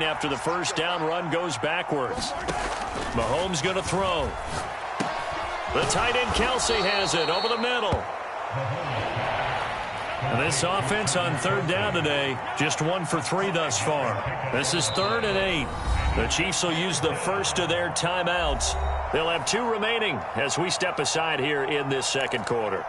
after the first down run goes backwards. Mahomes going to throw. The tight end Kelsey has it over the middle. And this offense on third down today, just 1 for 3 thus far. This is 3rd and 8. The Chiefs will use the first of their timeouts. They'll have 2 remaining as we step aside here in this second quarter.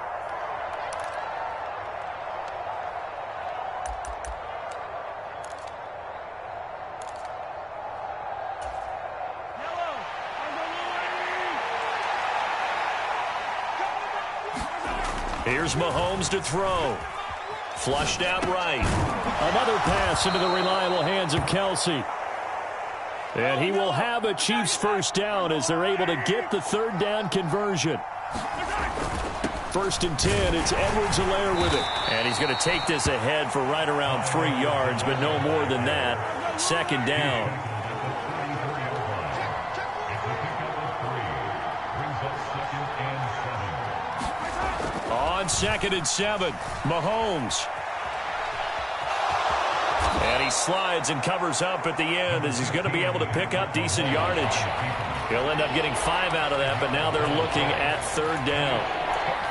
Here's Mahomes to throw. Flushed out right. Another pass into the reliable hands of Kelsey. And he will have a Chiefs first down as they're able to get the third down conversion. 1st and 10, it's Edwards-Helaire with it. And he's going to take this ahead for right around 3 yards, but no more than that. 2nd down. On 2nd and 7, Mahomes. And he slides and covers up at the end as he's going to be able to pick up decent yardage. He'll end up getting 5 out of that, but now they're looking at 3rd down.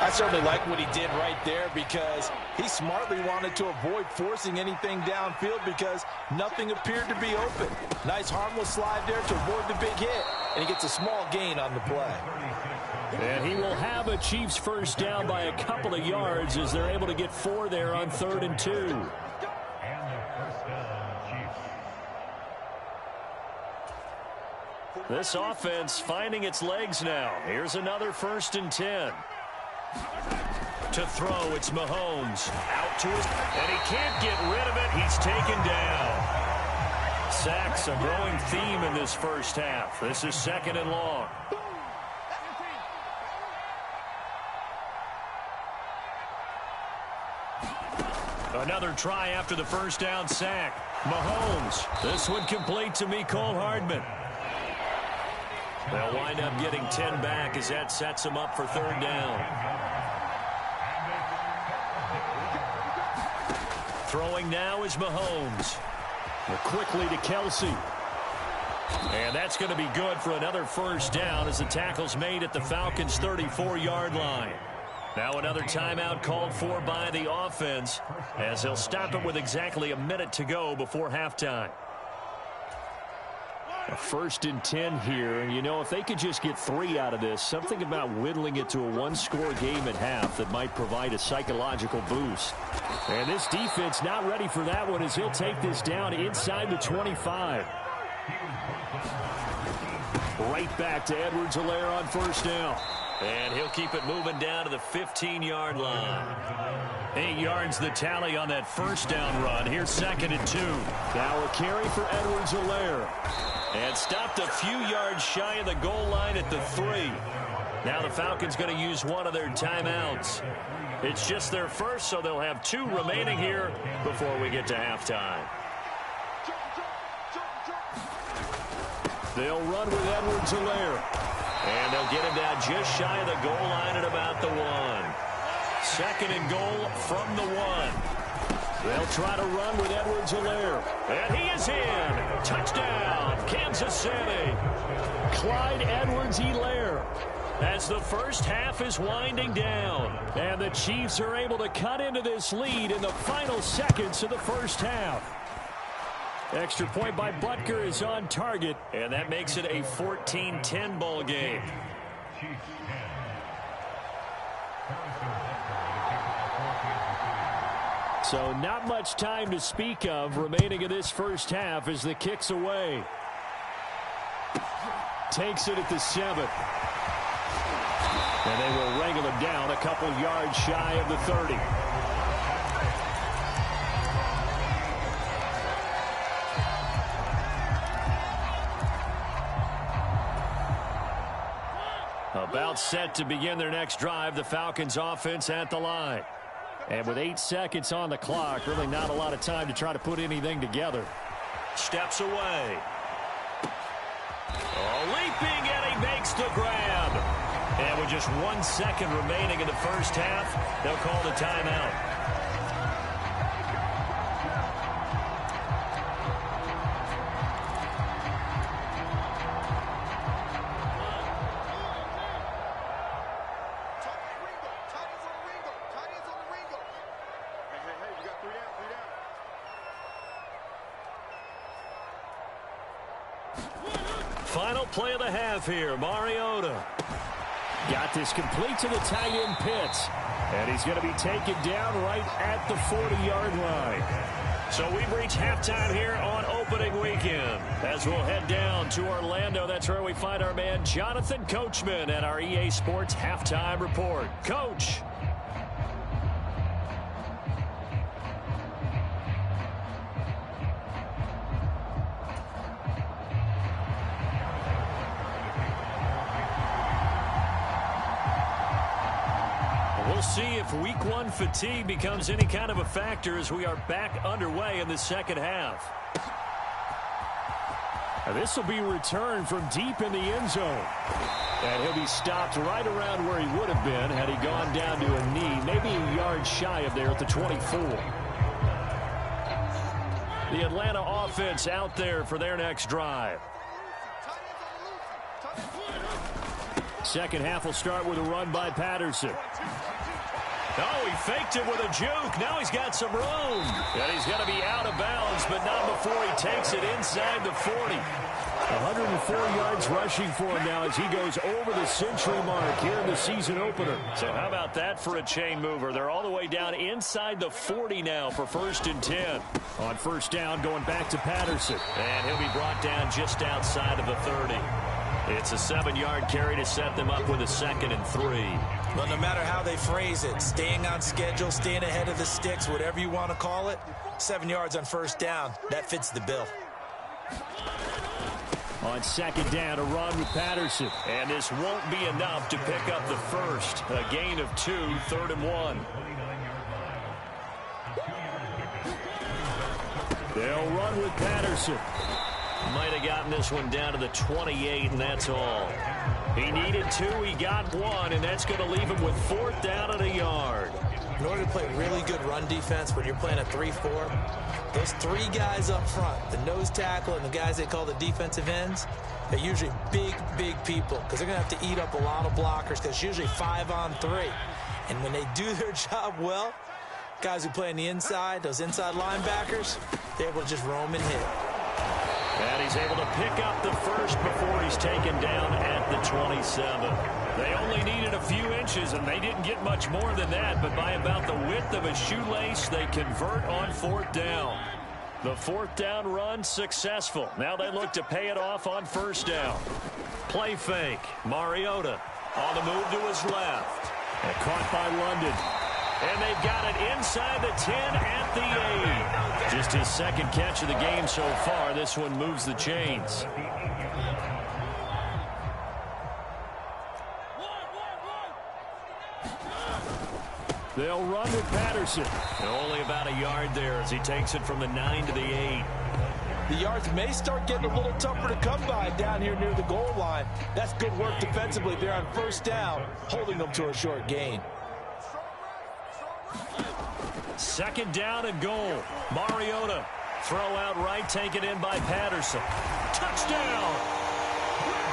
I certainly like what he did right there because he smartly wanted to avoid forcing anything downfield because nothing appeared to be open. Nice harmless slide there to avoid the big hit, and he gets a small gain on the play. And he will have a Chiefs first down by a couple of yards as they're able to get 4 there on 3rd and 2. This offense finding its legs now. Here's another 1st and 10. To throw, it's Mahomes. Out to his, and he can't get rid of it. He's taken down. Sacks, a growing theme in this first half. This is 2nd and long. Another try after the first down sack. Mahomes. This one complete to Mecole Hardman. They'll wind up getting 10 back as that sets them up for 3rd down. Throwing now is Mahomes. Quickly to Kelsey. And that's going to be good for another first down as the tackle's made at the Falcons' 34-yard line. Now another timeout called for by the offense as they'll stop it with exactly a minute to go before halftime. A 1st and 10 here. And, you know, if they could just get 3 out of this, something about whittling it to a 1-score game at half that might provide a psychological boost. And this defense not ready for that one as he'll take this down inside the 25. Right back to Edwards-Helaire on 1st down. And he'll keep it moving down to the 15-yard line. 8 yards the tally on that first down run. Here's 2nd and 2. Now a carry for Edwards-Helaire. And stopped a few yards shy of the goal line at the 3. Now the Falcons going to use one of their timeouts. It's just their first, so they'll have 2 remaining here before we get to halftime. They'll run with Edwards-Helaire. And they'll get him down just shy of the goal line at about the 1. 2nd and goal from the 1. They'll try to run with Edwards-Helaire. And he is in. Touchdown, Kansas City. Clyde Edwards-Helaire. As the first half is winding down. And the Chiefs are able to cut into this lead in the final seconds of the first half. Extra point by Butker is on target, and that makes it a 14-10 ball game. So not much time to speak of remaining in this first half as the kick's away. Takes it at the 7. And they will wrangle him down a couple yards shy of the 30. About set to begin their next drive, the Falcons offense at the line. And with 8 seconds on the clock, really not a lot of time to try to put anything together. Steps away. Oh, leaping, and he makes the grab. And with just 1 second remaining in the first half, they'll call the timeout. Final play of the half here. Mariota got this complete to the tight end Pitts. And he's going to be taken down right at the 40-yard line. So we've reached halftime here on opening weekend. As we'll head down to Orlando, that's where we find our man Jonathan Coachman at our EA Sports Halftime Report. Coach. We'll see if week one fatigue becomes any kind of a factor as we are back underway in the second half. Now this will be returned from deep in the end zone. And he'll be stopped right around where he would have been had he gone down to a knee, maybe a yard shy of there at the 24. The Atlanta offense out there for their next drive. Second half will start with a run by Patterson. Oh, he faked it with a juke. Now he's got some room. And he's going to be out of bounds, but not before he takes it inside the 40. 104 yards rushing for him now as he goes over the century mark here in the season opener. So how about that for a chain mover? They're all the way down inside the 40 now for 1st and 10. On first down, going back to Patterson. And he'll be brought down just outside of the 30. It's a 7-yard carry to set them up with a 2nd and 3. Well, no matter how they phrase it, staying on schedule, staying ahead of the sticks, whatever you want to call it, 7 yards on first down, that fits the bill. On second down, a run with Patterson. And this won't be enough to pick up the first. A gain of 2, 3rd and 1. They'll run with Patterson. Might have gotten this one down to the 28, and that's all. He needed 2, he got 1, and that's going to leave him with 4th down and a yard. In order to play really good run defense when you're playing a 3-4, those 3 guys up front, the nose tackle and the guys they call the defensive ends, they're usually big, big people because they're going to have to eat up a lot of blockers because it's usually 5 on 3. And when they do their job well, guys who play on the inside, those inside linebackers, they're able to just roam and hit. And he's able to pick up the first before he's taken down at the 27. They only needed a few inches, and they didn't get much more than that. But by about the width of a shoelace, they convert on 4th down. The 4th down run successful. Now they look to pay it off on 1st down. Play fake. Mariota on the move to his left. And caught by London. And they've got it inside the 10 at the 8. Just his 2nd catch of the game so far. This one moves the chains. They'll run with Patterson. And only about a yard there as he takes it from the 9 to the 8. The yards may start getting a little tougher to come by down here near the goal line. That's good work defensively there on 1st down, holding them to a short gain. 2nd down and goal. Mariota. Throw out right, taken in by Patterson. Touchdown!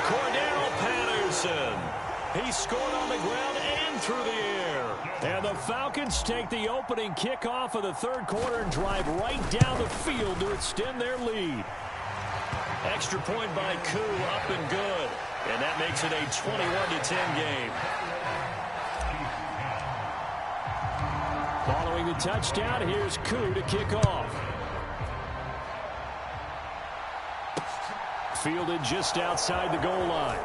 Cordero Patterson. He scored on the ground and through the air. And the Falcons take the opening kickoff of the 3rd quarter and drive right down the field to extend their lead. Extra point by Koo, up and good. And that makes it a 21-10 game. Following the touchdown, here's Koo to kick off. Fielded just outside the goal line.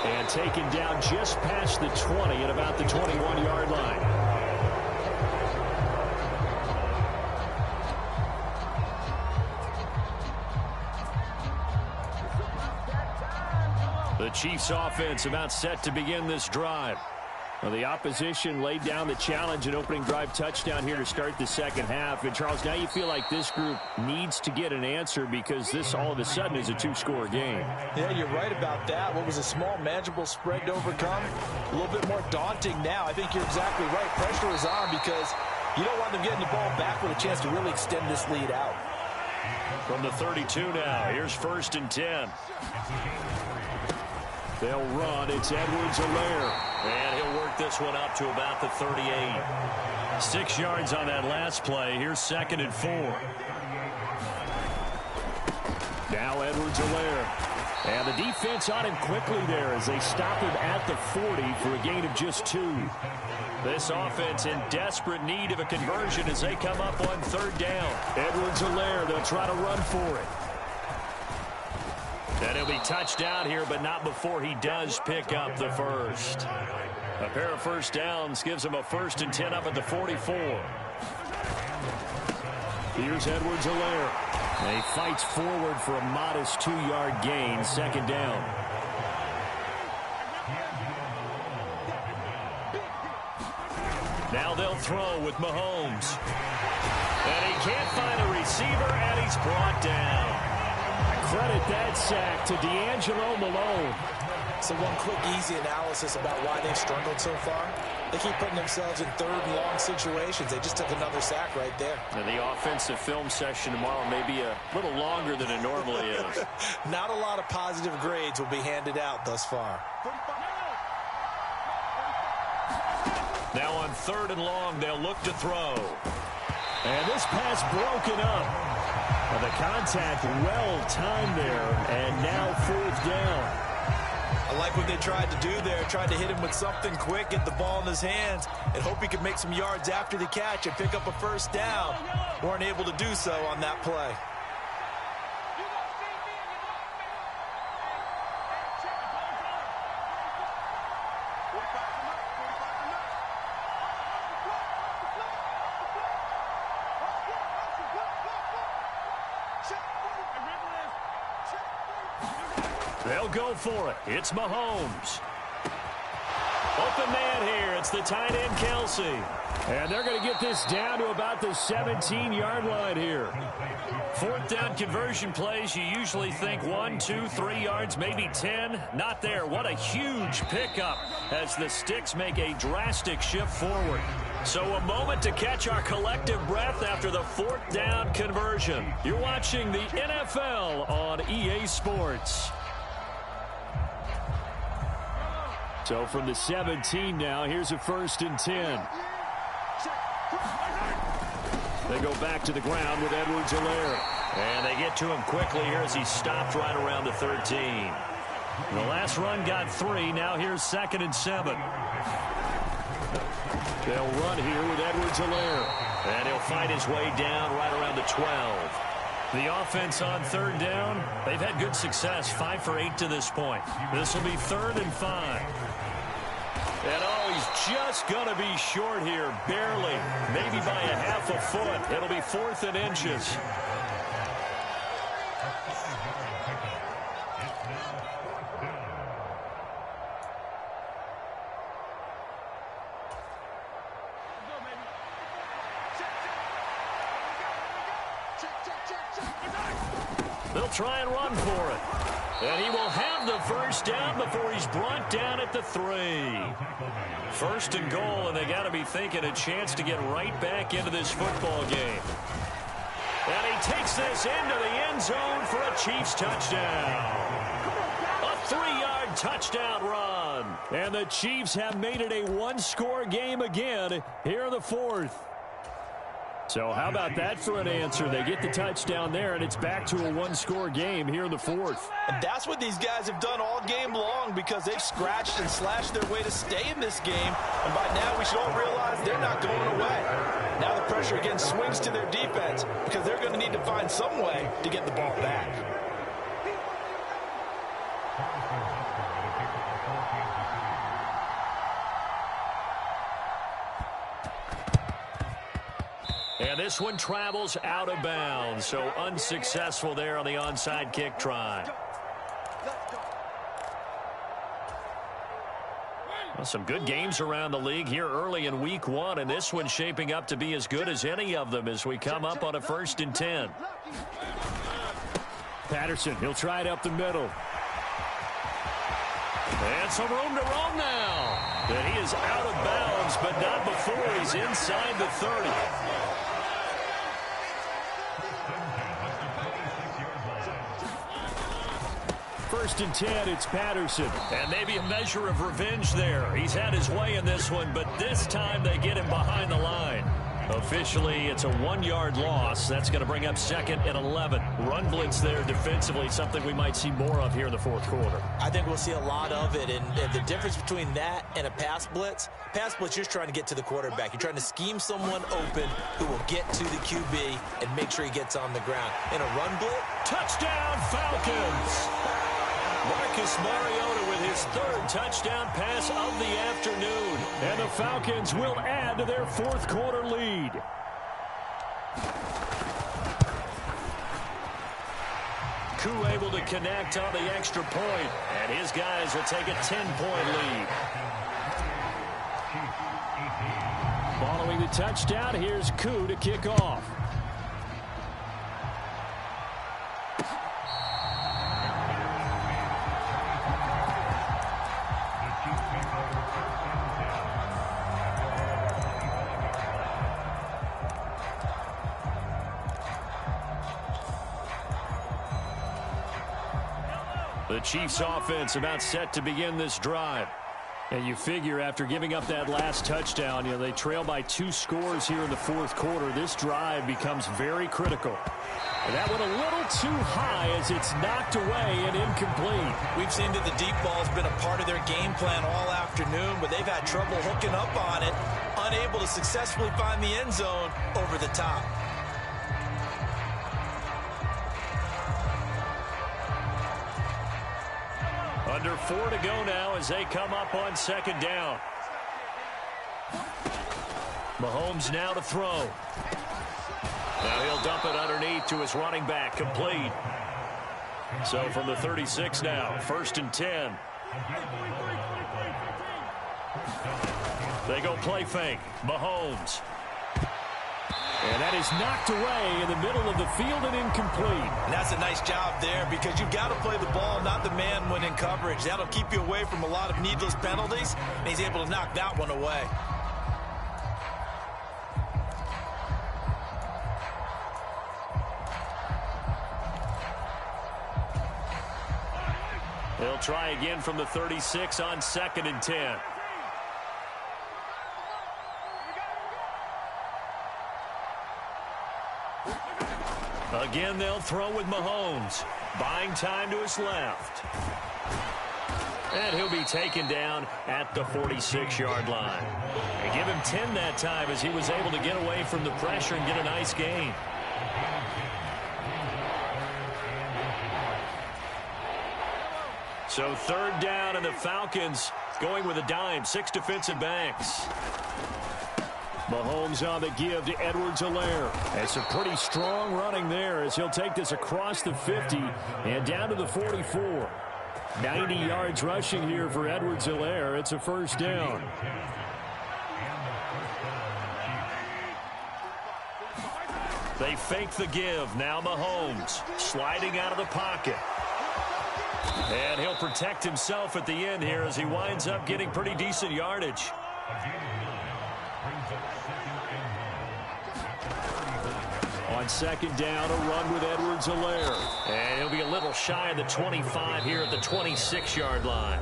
And taken down just past the 20 at about the 21-yard line. The Chiefs offense about set to begin this drive. Well, the opposition laid down the challenge and opening drive touchdown here to start the second half. And, Charles, now you feel like this group needs to get an answer because this all of a sudden is a two-score game. Yeah, you're right about that. What was a small, manageable spread to overcome, a little bit more daunting now. I think you're exactly right. Pressure is on because you don't want them getting the ball back with a chance to really extend this lead out. From the 32 now, here's 1st and 10. They'll run. It's Edwards-Helaire. And he'll work this one up to about the 38. 6 yards on that last play. Here's 2nd and 4. Now Edwards-Helaire. And the defense on him quickly there as they stop him at the 40 for a gain of just 2. This offense in desperate need of a conversion as they come up on 3rd down. Edwards-Helaire, they'll try to run for it. And he'll be touchdown here, but not before he does pick up the first. A pair of first downs gives him a 1st and 10 up at the 44. Here's Edwards-Helaire. He fights forward for a modest 2-yard gain, 2nd down. Now they'll throw with Mahomes. And he can't find a receiver, and he's brought down. Credit that sack to D'Angelo Malone. So one quick, easy analysis about why they've struggled so far. They keep putting themselves in 3rd and long situations. They just took another sack right there. And the offensive film session tomorrow may be a little longer than it normally is. Not a lot of positive grades will be handed out thus far. Now on 3rd and long, they'll look to throw. And this pass broken up. And the contact well timed there. And now 4th down. I like what they tried to do there. Tried to hit him with something quick, get the ball in his hands, and hope he could make some yards after the catch and pick up a 1st down. Weren't able to do so on that play. They'll go for it. It's Mahomes. Open man here. It's the tight end, Kelsey. And they're going to get this down to about the 17-yard line here. 4th down conversion plays, you usually think 1, 2, 3 yards, maybe 10. Not there. What a huge pickup as the Sticks make a drastic shift forward. So a moment to catch our collective breath after the 4th down conversion. You're watching the NFL on EA Sports. So from the 17 now, here's a 1st and 10. They go back to the ground with Edwards-Helaire. And they get to him quickly here as he stopped right around the 13. The last run got 3. Now here's 2nd and 7. They'll run here with Edwards-Helaire. And he'll fight his way down right around the 12. The offense on 3rd down, they've had good success, 5 for 8 to this point. This will be 3rd and 5. And oh, he's just going to be short here, barely, maybe by a half a foot. It'll be 4th and inches. They'll try and run for it. And he will have the 1st down before he's brought down at the 3. 1st and goal, and they got to be thinking a chance to get right back into this football game. And he takes this into the end zone for a Chiefs touchdown. A 3-yard touchdown run. And the Chiefs have made it a 1-score game again here in the 4th. So how about that for an answer? They get the touchdown there, and it's back to a 1-score game here in the 4th. And that's what these guys have done all game long because they've scratched and slashed their way to stay in this game. And by now we should all realize they're not going away. Now the pressure again swings to their defense because they're going to need to find some way to get the ball back. And this one travels out of bounds, so unsuccessful there on the onside kick try. Well, some good games around the league here early in week 1, and this one's shaping up to be as good as any of them as we come up on a 1st and 10. Patterson, he'll try it up the middle. And some room to roam now. And he is out of bounds, but not before he's inside the 30. 1st and 10, it's Patterson. And maybe a measure of revenge there. He's had his way in this one, but this time they get him behind the line. Officially, it's a 1-yard loss. That's going to bring up 2nd and 11. Run blitz there defensively, something we might see more of here in the fourth quarter. I think we'll see a lot of it, and the difference between that and a pass blitz, you're just trying to get to the quarterback. You're trying to scheme someone open who will get to the QB and make sure he gets on the ground. In a run blitz, touchdown Falcons! Marcus Mariota with his 3rd touchdown pass of the afternoon. And the Falcons will add to their fourth quarter lead. Koo able to connect on the extra point, and his guys will take a 10-point lead. Following the touchdown, here's Koo to kick off. The Chiefs offense about set to begin this drive. And you figure after giving up that last touchdown, they trail by 2 scores here in the fourth quarter. This drive becomes very critical. And that went a little too high as it's knocked away and incomplete. We've seen that the deep ball's been a part of their game plan all afternoon, but they've had trouble hooking up on it, unable to successfully find the end zone over the top. Under 4 to go now as they come up on 2nd down. Mahomes now to throw. Now he'll dump it underneath to his running back, complete. So from the 36 now, 1st and 10. They go play fake. Mahomes. And that is knocked away in the middle of the field and incomplete. And that's a nice job there because you've got to play the ball, not the man when in coverage. That'll keep you away from a lot of needless penalties, and he's able to knock that one away. They'll try again from the 36 on 2nd and 10. Again, they'll throw with Mahomes. Buying time to his left. And he'll be taken down at the 46-yard line. And give him 10 that time as he was able to get away from the pressure and get a nice gain. So 3rd down, and the Falcons going with a dime. 6 defensive backs. Mahomes on the give to Edwards-Helaire. It's a pretty strong running there as he'll take this across the 50 and down to the 44. 90 yards rushing here for Edwards-Helaire. It's a 1st down. They fake the give. Now Mahomes sliding out of the pocket. And he'll protect himself at the end here as he winds up getting pretty decent yardage. On 2nd down, a run with Edwards-Helaire. And he'll be a little shy of the 25 here at the 26-yard line.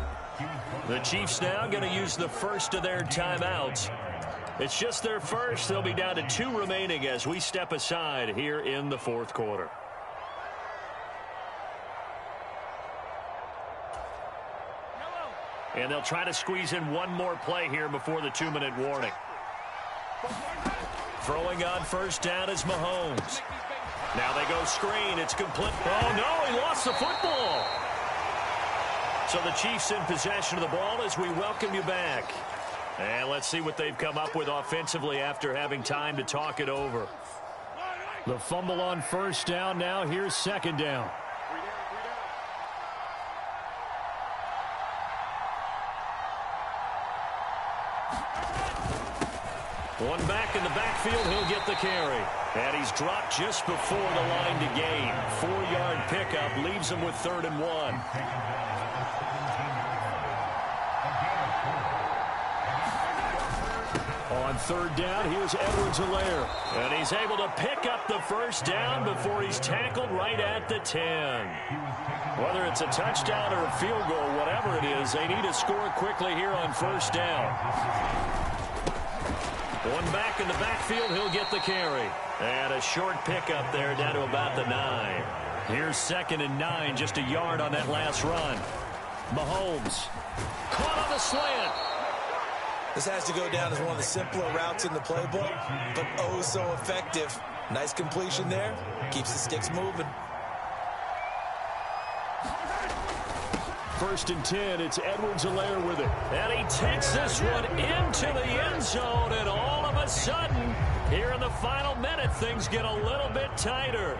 The Chiefs now going to use the first of their timeouts. It's just their first. They'll be down to 2 remaining as we step aside here in the fourth quarter. And they'll try to squeeze in one more play here before the 2-minute warning. Throwing on 1st down is Mahomes. Now they go screen. It's complete. Oh, no, he lost the football. So the Chiefs in possession of the ball as we welcome you back. And let's see what they've come up with offensively after having time to talk it over. The fumble on 1st down. Now here's 2nd down. One back in the backfield, he'll get the carry. And he's dropped just before the line to gain. 4-yard pickup leaves him with 3rd and 1. On 3rd down, here's Edwards-Helaire. And he's able to pick up the 1st down before he's tackled right at the 10. Whether it's a touchdown or a field goal, whatever it is, they need to score quickly here on 1st down. One back in the backfield, he'll get the carry. And a short pickup there down to about the 9. Here's 2nd and 9, just a yard on that last run. Mahomes caught on the slant. This has to go down as one of the simpler routes in the playbook, but oh so effective. Nice completion there. Keeps the sticks moving. 1st and 10, it's Edwards-Helaire with it. And he takes this one into the end zone, and all of a sudden, here in the final minute, things get a little bit tighter.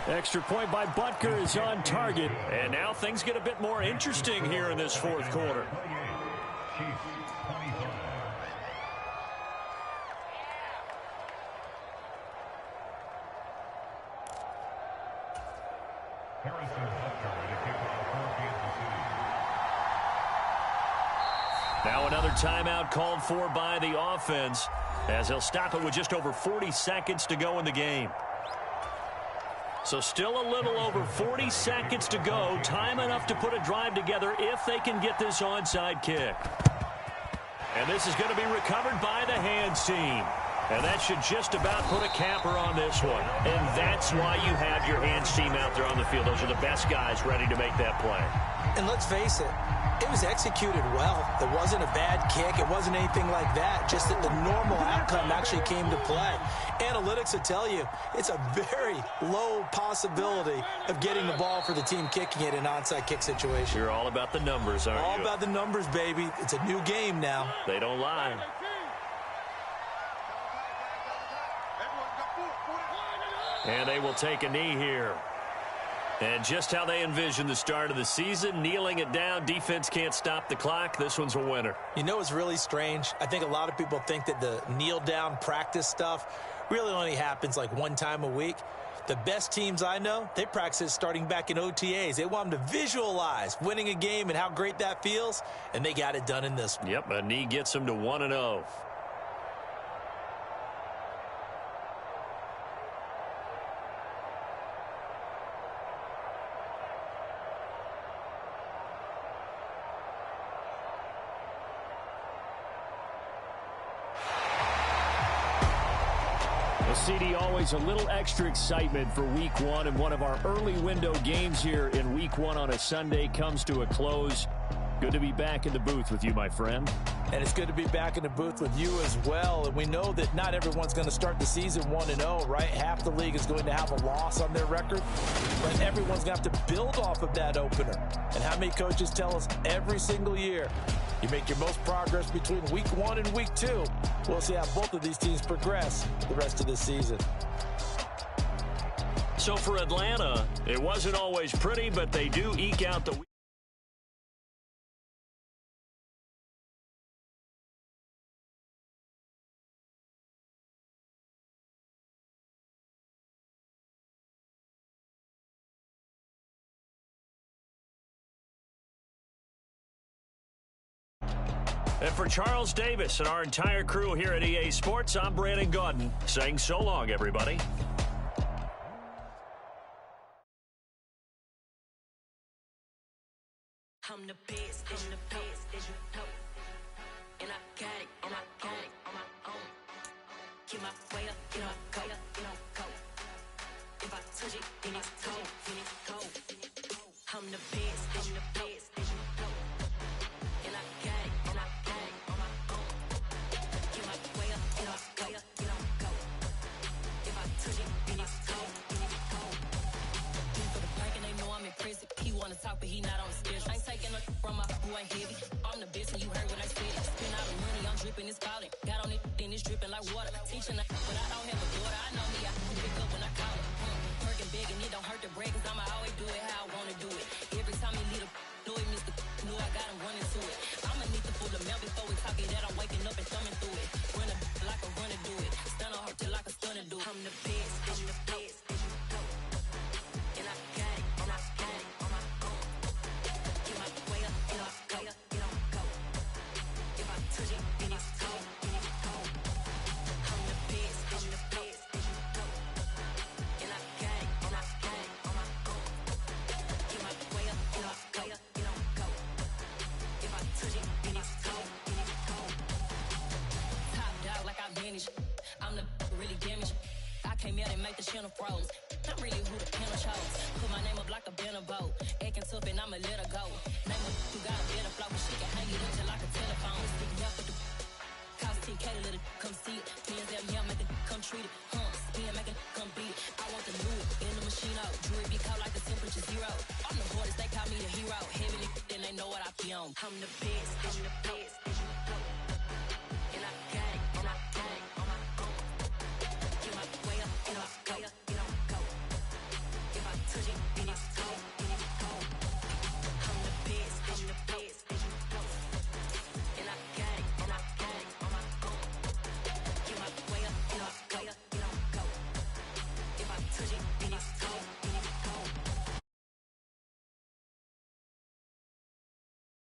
Extra point by Butker is on target. And now things get a bit more interesting here in this 4th quarter. Now another timeout called for by the offense, as they'll stop it with just over 40 seconds to go in the game. So still a little over 40 seconds to go. Time enough to put a drive together if they can get this onside kick. And this is going to be recovered by the hands team. And that should just about put a capper on this one. And that's why you have your hands team out there on the field. Those are the best guys ready to make that play. And let's face it, it was executed well. It wasn't a bad kick. It wasn't anything like that. Just that the normal outcome actually came to play. Analytics will tell you it's a very low possibility of getting the ball for the team kicking it in an onside kick situation. You're all about the numbers, aren't you? All about the numbers, baby. It's a new game now. They don't lie. And they will take a knee here. And just how they envision the start of the season, kneeling it down, defense can't stop the clock. This one's a winner. You know what's really strange? I think a lot of people think that the kneel-down practice stuff really only happens like one time a week. The best teams I know, they practice it starting back in OTAs. They want them to visualize winning a game and how great that feels, and they got it done in this one. Yep, a knee gets them to 1-0. CD, always a little extra excitement for week 1, and one of our early window games here in week 1 on a Sunday comes to a close. Good to be back in the booth with you, my friend. And it's good to be back in the booth with you as well. And we know that not everyone's going to start the season 1-0, right? Half the league is going to have a loss on their record. But everyone's going to have to build off of that opener. And how many coaches tell us every single year, you make your most progress between week 1 and week 2. We'll see how both of these teams progress the rest of this season. So for Atlanta, it wasn't always pretty, but they do eke out the week. And for Charles Davis and our entire crew here at EA Sports, I'm Brandon Gaudin saying so long, everybody. I'm the best, as you know. And I got it, on my own. Keep my way up, go. If I touch it, then it's cold. I'm the best, as you know. And I got it, on my own. Keep my way up, go. If I touch it, then it's cold. For the park and they know I'm impressive. He wanna talk, but he not on the schedule. I ain't taking no from my boy heavy. I'm the best and you heard what I said. Spend all the money, I'm dripping, it's falling. Got on it, then it's dripping like water. Teaching but I don't have a daughter. I know me, I can pick up when I call it. Working big and it don't hurt to break, cause I'ma always do it how I wanna do it. Every time he lead a know it, Mr. Know I got him running to it. I'ma need to pull the mail before we talk it that I'm waking up and thumbing through it. Run a like a runner do it. Stun on her till like a stunner do it. I'm the best, I'm the best. And I got it, on my own. Get my way up, go. If I touch it, then it's cold. I'm the best, make the channel froze. I'm really who the panel chose. Put my name up like a banner boat. Acting tough and I'ma let her go. Name her who got a better flow. She can hang it up just like a telephone. Sticking up with the cost 10K to let it come see it. Pins out, yeah, make it come treat it. Spin, make it come beat it. I want the new in the machine out. Jewelry be cold like the temperature zero. On the borders, they call me the hero. Heavily, then they know what I be on. I'm the best, I'm the best. And I got it, and I got it on my own. Get my way up, and I go up, and I go. If I touch it, then it's cold, then it's cold. I'm the best, I'm the best. And I got it, and I got it on my own. Get my way up, and I go up, and I go. If I touch it,